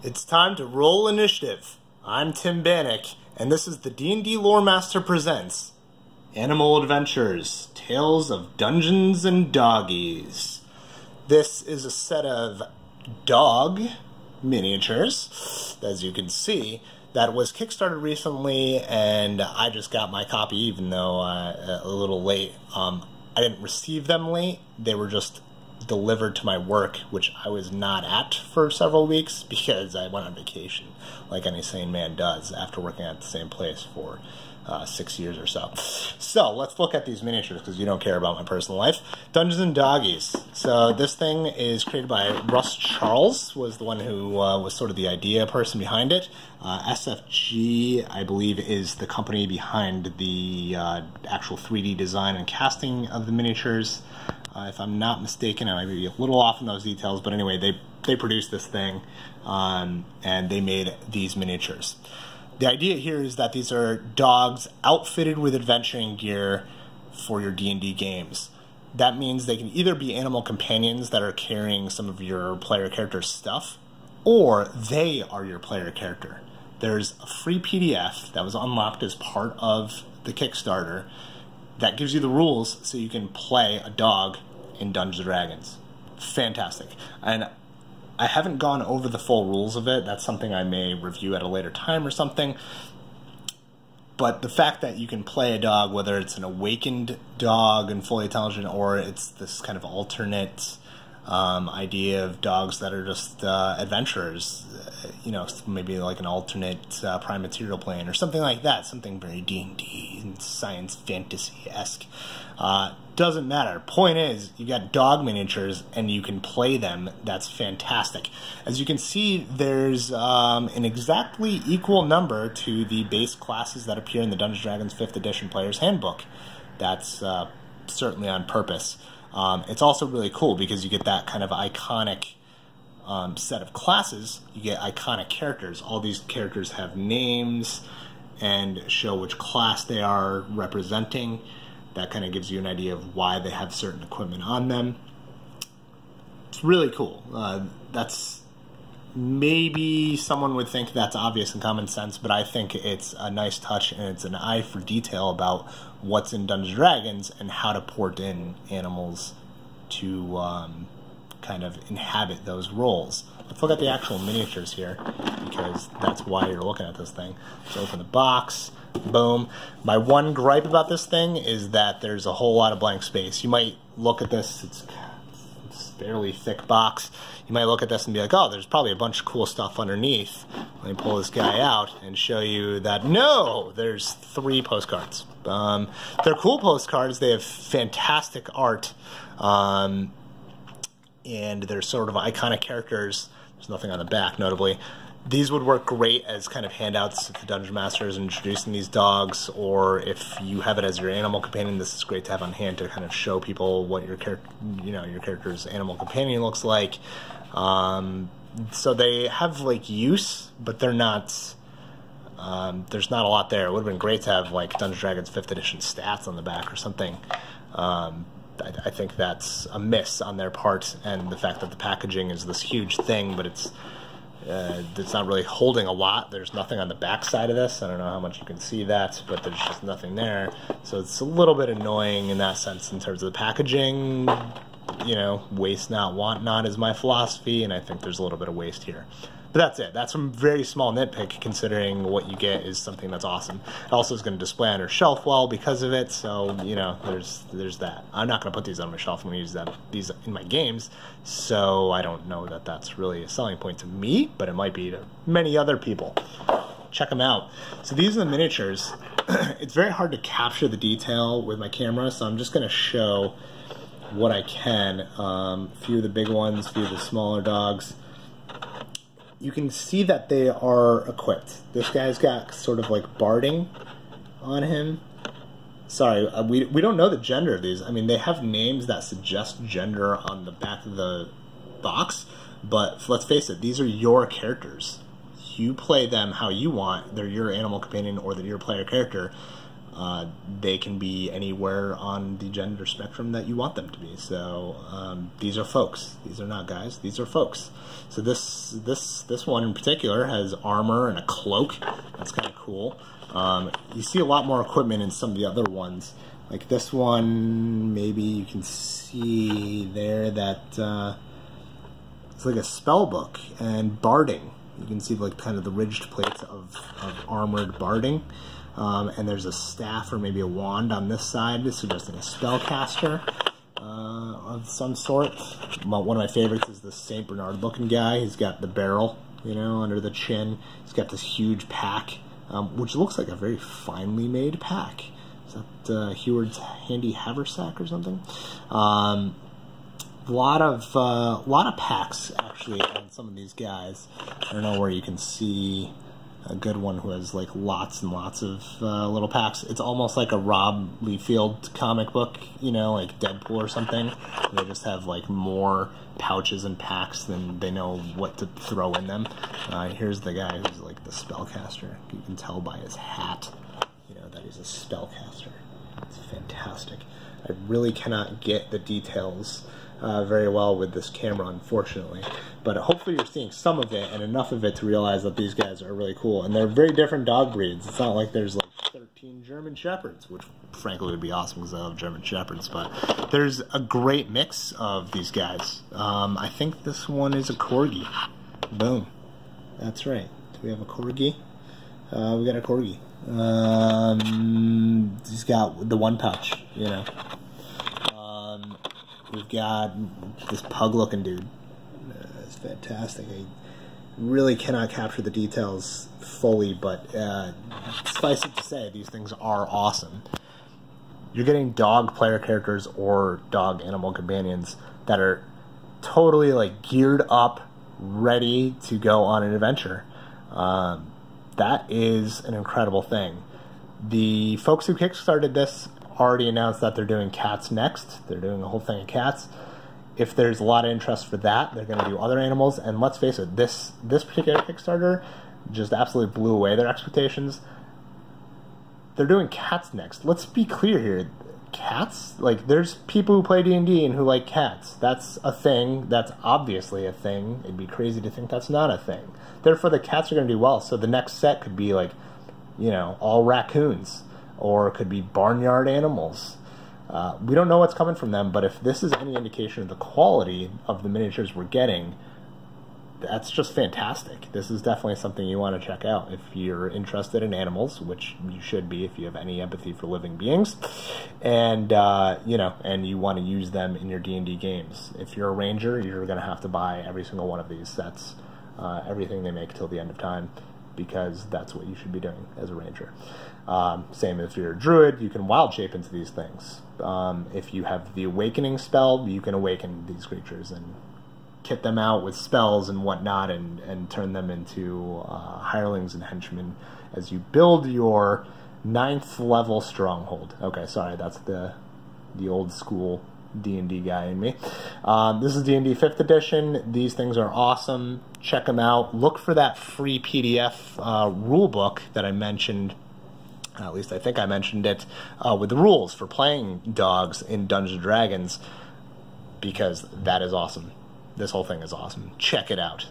It's time to roll initiative. I'm Tim Bannock, and this is the DnDLoremaster presents Animal Adventures, Tales of Dungeons and Doggies. This is a set of dog miniatures, as you can see, that was Kickstarted recently, and I just got my copy even though a little late. I didn't receive them late. They were just delivered to my work, which I was not at for several weeks because I went on vacation, like any sane man does after working at the same place for 6 years or so. So let's look at these miniatures because you don't care about my personal life. Dungeons and Doggies. So this thing is created by Russ Charles, was the one who was sort of the idea person behind it. SFG, I believe, is the company behind the actual 3D design and casting of the miniatures. If I'm not mistaken, I might be a little off in those details, but anyway, they produced this thing, and they made these miniatures. The idea here is that these are dogs outfitted with adventuring gear for your D&D games. That means they can either be animal companions that are carrying some of your player character's stuff, or they are your player character. There's a free PDF that was unlocked as part of the Kickstarter that gives you the rules so you can play a dog in Dungeons and Dragons. Fantastic. And I haven't gone over the full rules of it. That's something I may review at a later time or something. But the fact that you can play a dog, whether it's an awakened dog and fully intelligent, or it's this kind of alternate idea of dogs that are just adventurers, you know, maybe like an alternate prime material plane or something like that, something very D&D and science fantasy-esque. Doesn't matter. Point is, you got dog miniatures and you can play them. That's fantastic. As you can see, there's an exactly equal number to the base classes that appear in the Dungeons & Dragons 5th edition Player's Handbook. That's certainly on purpose. It's also really cool because you get that kind of iconic set of classes. You get iconic characters. All these characters have names and show which class they are representing. That kind of gives you an idea of why they have certain equipment on them. It's really cool. That's maybe someone would think that's obvious and common sense, but I think it's a nice touch and it's an eye for detail about what's in Dungeons & Dragons and how to port in animals to kind of inhabit those roles. Let's look at the actual miniatures here because that's why you're looking at this thing. Let's open the box. Boom. My one gripe about this thing is that there's a whole lot of blank space. You might look at this, it's a fairly thick box. You might look at this and be like, oh, there's probably a bunch of cool stuff underneath. Let me pull this guy out and show you that, no, there's 3 postcards. They're cool postcards. They have fantastic art, and they're sort of iconic characters. There's nothing on the back, notably. These would work great as kind of handouts if the Dungeon Master is introducing these dogs, or if you have it as your animal companion. This is great to have on hand to kind of show people what your character's animal companion looks like. So they have like use, but they're not. There's not a lot there. It would have been great to have like Dungeons & Dragons 5th edition stats on the back or something. I think that's a miss on their part, and the fact that the packaging is this huge thing, but it's not really holding a lot. There's nothing on the back side of this. I don't know how much you can see that, but there's just nothing there. So it's a little bit annoying in that sense in terms of the packaging. You know, waste not, want not is my philosophy, and I think there's a little bit of waste here. But that's it. That's a very small nitpick considering what you get is something that's awesome. It also is going to display on your shelf well because of it, so, you know, there's that. I'm not going to put these on my shelf. I'm going to use these in my games, so I don't know that that's really a selling point to me, but it might be to many other people. Check them out. So these are the miniatures. It's very hard to capture the detail with my camera, so I'm just going to show what I can. A few of the big ones, a few of the smaller dogs. You can see that they are equipped. This guy's got sort of like barding on him. Sorry, we don't know the gender of these. I mean, they have names that suggest gender on the back of the box, but let's face it, these are your characters. You play them how you want. They're your animal companion or they're your player character. They can be anywhere on the gender spectrum that you want them to be. So these are folks. These are not guys. These are folks. So this one in particular has armor and a cloak. That's kind of cool. You see a lot more equipment in some of the other ones. Like this one, maybe you can see there that it's like a spell book and barding. You can see like kind of the ridged plates of armored barding. And there's a staff or maybe a wand on this side, suggesting a spellcaster of some sort. One of my favorites is this St. Bernard looking guy. He's got the barrel, you know, under the chin. He's got this huge pack, which looks like a very finely made pack. Is that Heward's Handy Haversack or something? A lot of packs actually on some of these guys. I don't know where you can see a good one who has like lots and lots of little packs. It's almost like a Rob Liefeld comic book, you know, like Deadpool or something. They just have like more pouches and packs than they know what to throw in them. Here's the guy who's like the spellcaster. You can tell by his hat, you know, that he's a spellcaster. It's fantastic. I really cannot get the details very well with this camera, unfortunately, but hopefully you're seeing some of it and enough of it to realize that these guys are really cool. And they're very different dog breeds. It's not like there's like 13 German Shepherds, which frankly would be awesome because I love German Shepherds, but there's a great mix of these guys. I think this one is a Corgi. Boom. That's right. Do we have a Corgi? We got a Corgi. He's got the one pouch, you know. We've got this pug-looking dude. It's fantastic. I really cannot capture the details fully, but suffice it to say, these things are awesome. You're getting dog player characters or dog animal companions that are totally like geared up, ready to go on an adventure. That is an incredible thing. The folks who kickstarted this already announced that they're doing cats next. They're doing a whole thing of cats. If there's a lot of interest for that, they're going to do other animals. And let's face it, this particular Kickstarter just absolutely blew away their expectations. They're doing cats next. Let's be clear here. Cats? Like, there's people who play D&D and who like cats. That's a thing. That's obviously a thing. It'd be crazy to think that's not a thing. Therefore, the cats are going to do well. So the next set could be like, you know, all raccoons. Or it could be barnyard animals. We don't know what's coming from them, but if this is any indication of the quality of the miniatures we're getting, that's just fantastic. This is definitely something you want to check out if you're interested in animals, which you should be if you have any empathy for living beings, and you know, and you want to use them in your D&D games. If you're a ranger, you're going to have to buy every single one of these sets, everything they make till the end of time, because that's what you should be doing as a ranger. Same if you're a druid, you can wild shape into these things. If you have the awakening spell, you can awaken these creatures and kit them out with spells and whatnot and turn them into hirelings and henchmen as you build your 9th level stronghold. Okay, sorry, that's the old school D&D guy in me. This is D&D 5th edition. These things are awesome. Check them out. Look for that free PDF rule book that I mentioned. At least I think I mentioned it, with the rules for playing dogs in Dungeons & Dragons, because that is awesome. This whole thing is awesome. Check it out.